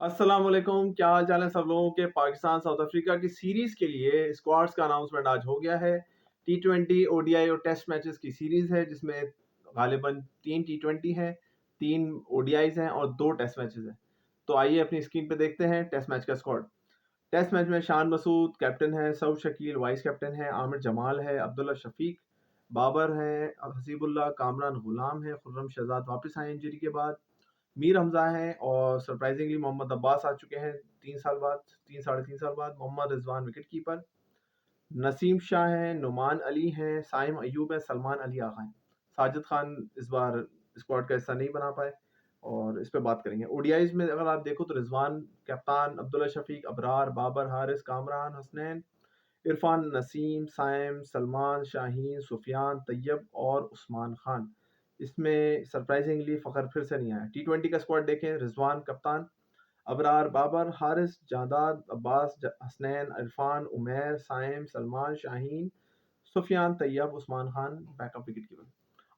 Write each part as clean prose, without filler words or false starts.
अस्सलाम वालेकुम, क्या हाल चाल है सब लोगों के। पाकिस्तान साउथ अफ्रीका की सीरीज के लिए स्क्वाड्स का अनाउंसमेंट आज हो गया है। टी20 ओडीआई और टेस्ट मैचेस की सीरीज है जिसमें गालिबन 3 टी20 हैं, 3 ओडीआईज हैं और 2 टेस्ट मैचेस हैं। तो आइए अपनी स्क्रीन पे देखते हैं टेस्ट मैच का स्क्वाड। टेस्ट मैच में शान मसूद कैप्टन है, सऊद शकील वाइस कैप्टन है, आमिर जमाल है, अब्दुल्ला शफीक, बाबर है, हसीबुल्लाह, कामरान गुलाम है, खुर्रम शहजाद वापस आए इंजरी के बाद, मीर हमजा हैं और सरप्राइजिंगली मोहम्मद अब्बास आ चुके हैं 3 साल बाद, 3 साढ़े 3 साल बाद। मोहम्मद रिजवान विकेट कीपर, नसीम शाह हैं, नुमान अली हैं, साइम अयूब है, सलमान अली आगा हैं। साजिद खान इस बार स्क्वाड का हिस्सा नहीं बना पाए और इस पर बात करेंगे। ओडीआईज में अगर आप देखो तो रिजवान कप्तान, अब्दुल्ला शफीक, अबरार, बाबर, हारिस, कामरान, हसनैन, इरफान, नसीम, साइम, सलमान, शाहीन, सुफियान, तैयब और उस्मान खान। इसमें सरप्राइजिंगली फ़खर फिर से नहीं आया। टी20 का स्क्वाड देखें, रिजवान कप्तान, Abrar, Babar, Haris, Jahandad, Abbas, Hasnain, Irfan, Umair, Saim, Salman, Shaheen, Sufiyan, Tayyab, Usman Khan backup wicket keeper.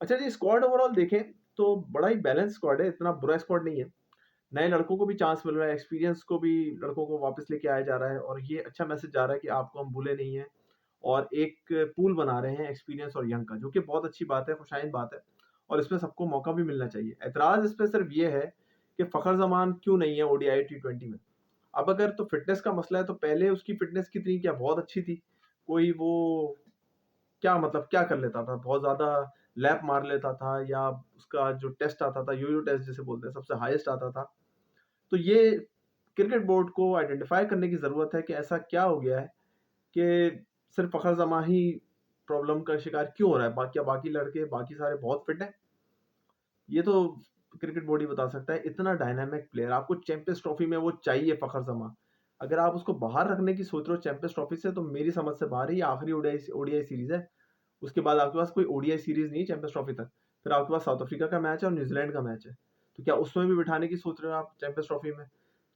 अच्छा जी, स्क्वाड ओवरऑल देखें तो बड़ा ही बैलेंस स्क्वाड है, इतना बुरा स्क्वाड नहीं है। नए लड़कों को भी चांस मिल रहा है, एक्सपीरियंस को भी लड़कों को वापस लेके आया जा रहा है और ये अच्छा मैसेज जा रहा है कि आपको हम भूले नहीं हैं और एक पूल बना रहे हैं एक्सपीरियंस और यंग का, जो कि बहुत अच्छी बात है, खुशाइंद बात है और इसमें सबको मौका भी मिलना चाहिए। एतराज़ इस पे सिर्फ ये है कि फ़खर ज़मान क्यों नहीं है ओडीआई टी20 में। अब अगर तो फिटनेस का मसला है तो पहले उसकी फिटनेस कितनी क्या बहुत अच्छी थी। कोई वो क्या मतलब क्या कर लेता था, बहुत ज़्यादा लैप मार लेता था या उसका जो टेस्ट आता था, यो-यो टेस्ट जिसे बोलते हैं, सबसे हाईएस्ट आता था। तो ये क्रिकेट बोर्ड को आइडेंटिफ़ाई करने की ज़रूरत है कि ऐसा क्या हो गया है कि सिर्फ़ फ़खर ज़मां ही प्रॉब्लम का शिकार क्यों हो रहा है? बाकी लड़के बाकी सारे बहुत फिट हैं। ये तो क्रिकेट बोर्ड ही बता सकता है। इतना डायनामिक प्लेयर आपको चैंपियंस ट्रॉफी में वो चाहिए फ़खर ज़मां। अगर आप उसको बाहर रखने की सोच रहे हो चैंपियंस ट्रॉफी से तो मेरी समझ से बाहर है, ये आखिरी ओडीआई सीरीज़ है। उसके बाद आपके पास कोई ओडीआई सीरीज़ नहीं है चैंपियंस ट्रॉफी तक। फिर आपके पास साउथ अफ्रीका का मैच है और न्यूज़ीलैंड का मैच है। तो क्या उसमें भी बिठाने की सोच रहे हो आप चैंपियंस ट्रॉफी में?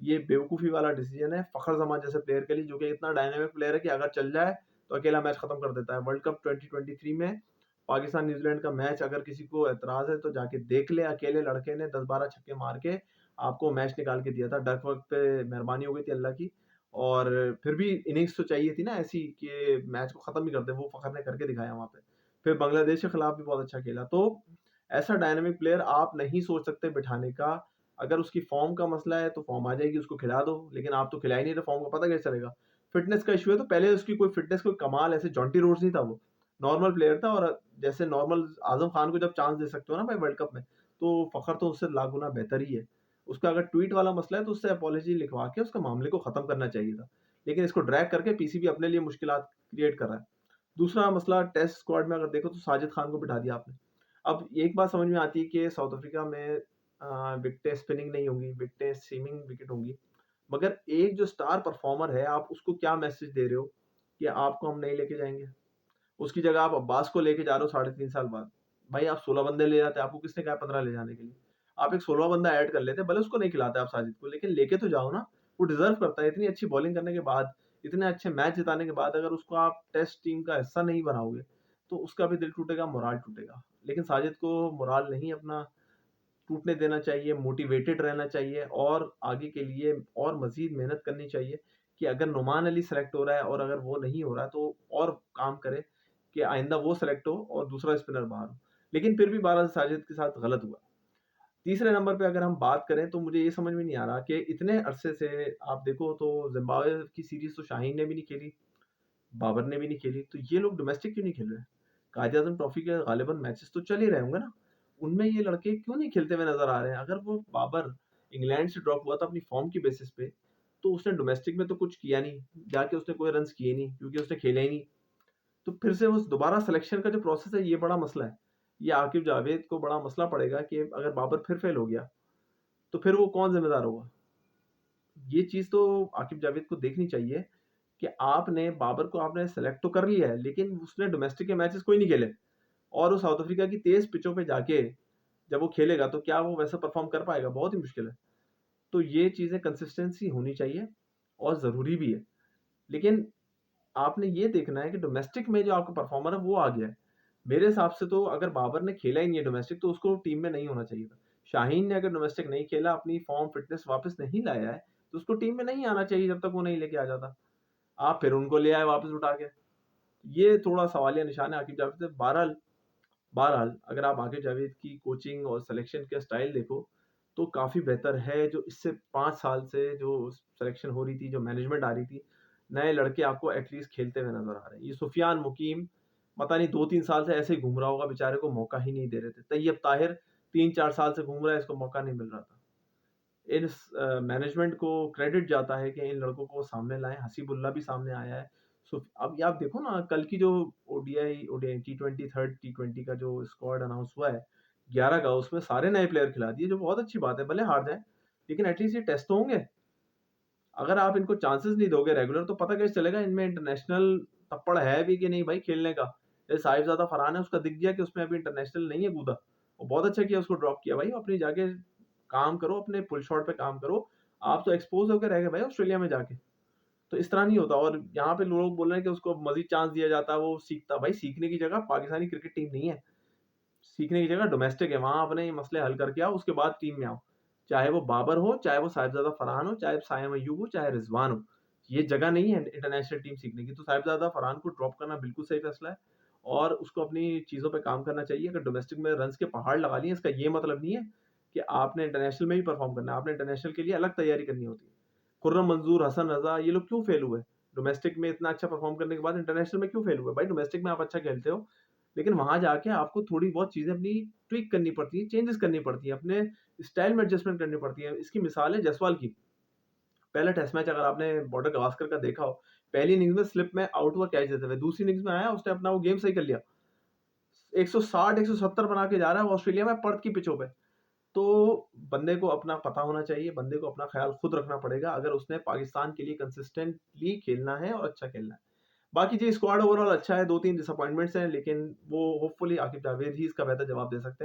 ये बेवकूफ़ी वाला डिसीज़न है फ़खर ज़मान जैसे प्लेयर के लिए, जो कि इतना डायनामिक प्लेयर है कि अगर चल जाए तो अकेला मैच खत्म कर देता है। वर्ल्ड कप 2023 में पाकिस्तान न्यूज़ीलैंड का मैच अगर किसी को एतराज़ है तो जाके देख ले, अकेले लड़के ने 10-12 छक्के मार के आपको मैच निकाल के दिया था। डक वर्क पे मेहरबानी हो गई थी अल्लाह की और फिर भी इनिंग्स तो चाहिए थी ना ऐसी कि मैच को खत्म ही कर दे, वो फ़खर ने करके दिखाया वहाँ पे। फिर बांग्लादेश के खिलाफ भी बहुत अच्छा खेला। तो ऐसा डायनामिक प्लेयर आप नहीं सोच सकते बिठाने का। अगर उसकी फ़ॉर्म का मसला है तो फ़ॉर्म आ जाएगी, उसको खिला दो, लेकिन आप तो खिला ही नहीं रहे, फ़ॉर्म का पता कैसे चलेगा? फ़िटनेस का इश्यू है तो पहले उसकी कोई फ़िटनेस कोई कमाल ऐसे जॉन्टी रोड्स नहीं था वो। नॉर्मल प्लेयर था और जैसे नॉर्मल आज़म खान को जब चांस दे सकते हो ना भाई वर्ल्ड कप में, तो फ़खर तो उससे लाख गुना बेहतर ही है। उसका अगर ट्वीट वाला मसला है तो उससे अपॉलजी लिखवा के उसके मामले को ख़त्म करना चाहिए था। लेकिन इसको ड्रैग करके पीसीबी अपने लिए मुश्किलात क्रिएट कर रहा है। दूसरा मसला टेस्ट स्क्वाड में अगर देखो तो साजिद खान को बिठा दिया आपने। अब एक बात समझ में आती है कि साउथ अफ्रीका में विकेटें स्पिनिंग नहीं होंगी, विकेटें सीमिंग विकेट होंगी। मगर एक जो स्टार परफॉर्मर है, आप उसको क्या मैसेज दे रहे हो कि आपको हम नहीं लेके जाएँगे? उसकी जगह आप अब्बास को लेके जा रहे हो साढ़े 3 साल बाद। भाई आप 16 बंदे ले जाते, आपको किसने कहा 15 ले जाने के लिए? आप एक 16वाँ बंदा ऐड कर लेते, भले उसको नहीं खिलाते आप साजिद को, लेकिन लेके तो जाओ ना। वो डिज़र्व करता है, इतनी अच्छी बॉलिंग करने के बाद, इतने अच्छे मैच जिताने के बाद अगर उसको आप टेस्ट टीम का हिस्सा नहीं बनाओगे, तो उसका भी दिल टूटेगा, मोराल टूटेगा। लेकिन साजिद को मोराल नहीं अपना टूटने देना चाहिए, मोटिवेटेड रहना चाहिए और आगे के लिए और मज़ीद मेहनत करनी चाहिए कि अगर नुमान अली सेलेक्ट हो रहा है और अगर वो नहीं हो रहा है तो और काम करे कि आइंदा वो सेलेक्ट हो और दूसरा स्पिनर बाहर हो। लेकिन फिर भी बारह साजिद के साथ गलत हुआ। तीसरे नंबर पे अगर हम बात करें तो मुझे ये समझ में नहीं आ रहा कि इतने अरसे से आप देखो तो ज़िम्बाब्वे की सीरीज़ तो शाहीन ने भी नहीं खेली, बाबर ने भी नहीं खेली, तो ये लोग डोमेस्टिक क्यों नहीं खेल रहे? कायद-ए-आज़म ट्रॉफी के गालिबन मैचेस तो चल ही रहे होंगे ना? उनमें ये लड़के क्यों नहीं खेलते हुए नज़र आ रहे हैं? अगर वो बाबर इंग्लैंड से ड्रॉप हुआ था अपनी फॉर्म की बेसिस पे, तो उसने डोमेस्टिक में तो कुछ किया नहीं, जाके उसने कोई रन्स किए नहीं क्योंकि उसने खेला ही नहीं। तो फिर से उस दोबारा सिलेक्शन का जो प्रोसेस है ये बड़ा मसला है। ये आकिब जावेद को बड़ा मसला पड़ेगा कि अगर बाबर फिर फेल हो गया, तो फिर वो कौन ज़िम्मेदार होगा? ये चीज़ तो आकिब जावेद को देखनी चाहिए कि आपने बाबर को आपने सेलेक्ट तो कर लिया है, लेकिन उसने डोमेस्टिक के मैचेस कोई नहीं खेले और वो साउथ अफ्रीका की तेज़ पिचों पे जाके जब वो खेलेगा, तो क्या वो वैसा परफ़ॉर्म कर पाएगा? बहुत ही मुश्किल है। तो ये चीज़ें कंसिस्टेंसी होनी चाहिए और ज़रूरी भी है। लेकिन आपने ये देखना है कि डोमेस्टिक में जो आपका परफ़ॉर्मर है, वो आ गया है। मेरे हिसाब से तो अगर बाबर ने खेला ही नहीं है डोमेस्टिक, तो उसको टीम में नहीं होना चाहिए था। शाहीन ने अगर डोमेस्टिक नहीं खेला, अपनी फ़ॉर्म, फ़िटनेस वापस नहीं लाया है, तो उसको टीम में नहीं आना चाहिए जब तक वो नहीं लेके आ जाता। आप फिर उनको ले आए वापस उठा के। ये थोड़ा सवालिया निशान है आकिब जावेद से। बहरहाल बहरहाल अगर आप आकिब जावेद की कोचिंग और सिलेक्शन का स्टाइल देखो, तो काफ़ी बेहतर है जो इससे 5 साल से जो सिलेक्शन हो रही थी, जो मैनेजमेंट आ रही थी, नए लड़के आपको एटलीस्ट खेलते हुए नज़र आ रहे हैं। ये सुफियान मुकीम पता नहीं 2-3 साल से ऐसे ही घूम रहा होगा, बेचारे को मौका ही नहीं दे रहे थे। तैयब ताहिर 3-4 साल से घूम रहा है, इसको मौका नहीं मिल रहा था। इस मैनेजमेंट को क्रेडिट जाता है कि इन लड़कों को सामने लाएँ, हसीबुल्लाह भी सामने आया है। सो अब ये आप देखो ना कल की जो ओडीआई टी20 थर्ड टी20 का जो स्क्वाड अनाउंस हुआ है 11 का, उसमें सारे नए प्लेयर खिला दिए जो बहुत अच्छी बात है, भले हार जाएँ, लेकिन एटलीस्ट ये टेस्ट तो होंगे। अगर आप इनको चांसेस नहीं दोगे रेगुलर तो पता कैसे चलेगा इनमें इंटरनेशनल तप्पड़ है भी कि नहीं भाई खेलने का। जैसे साहिबजादा फरहान है उसका दिख गया कि उसमें अभी इंटरनेशनल नहीं है कूदा। वो बहुत अच्छा किया उसको ड्रॉप किया भाई अपनी जाके काम करो, अपने पुल शॉट पे काम करो। आप तो एक्सपोज़ होके रह गए भाई ऑस्ट्रेलिया में जाके। तो इस तरह नहीं होता और यहाँ पे लोग बोल रहे हैं कि उसको मज़ीद चांस दिया जाता है, वो सीखता। भाई सीखने की जगह पाकिस्तानी क्रिकेट टीम नहीं है। सीखने की जगह डोमेस्टिक है, वहाँ अपने मसले हल करके आओ, उसके बाद टीम में आओ। चाहे वो बाबर हो, चाहे वो साहिबज़ादा फरहान हो, चाहे साइम अय्यूब हो, चाहे रिज़वान हो। ये जगह नहीं है इंटरनेशनल टीम सीखने की, तो साहिबज़ादा फरहान को ड्रॉप करना बिल्कुल सही फैसला है और उसको अपनी चीज़ों पे काम करना चाहिए। अगर डोमेस्टिक में रन्स के पहाड़ लगा लिए, इसका ये मतलब नहीं है कि आपने इंटरनेशनल में ही परफ़ॉर्म करना है, आपने इंटरनेशनल के लिए अलग तैयारी करनी होती है। खुर्रम मंजूर, हसन रज़ा ये लोग क्यों फेल हुए? डोमेस्टिक में इतना अच्छा परफ़ॉर्म करने के बाद इंटरनेशनल में क्यों फेल हुए? भाई डोमेस्टिक में आप अच्छा खेलते हो, लेकिन वहाँ जाके आपको थोड़ी बहुत चीज़ें अपनी ट्विक करनी पड़ती हैं, चेंजेस करनी पड़ती हैं, अपने स्टाइल में एडजस्टमेंट करनी पड़ती है। इसकी मिसाल है जायसवाल की। पहला टेस्ट मैच अगर आपने बॉर्डर गावस्कर का देखा हो, पहली इनिंग्स में स्लिप में आउट हुआ कैच देते हुए, दूसरी इनिंग्स में आया उसने अपना वो गेम सही कर लिया। 160 170 बना के जा रहा है वो ऑस्ट्रेलिया में पर्थ की पिचों पे। तो बंदे को अपना पता होना चाहिए, बंदे को अपना ख्याल खुद रखना पड़ेगा अगर उसने पाकिस्तान के लिए कंसिस्टेंटली खेलना है और अच्छा खेलना है। बाकी जी स्क्वाड ओवरऑल अच्छा है, 2-3 डिसअपॉइंटमेंट्स हैं लेकिन वो होपफुली आकिब जावेद ही इसका बेहतर जवाब दे सकते हैं।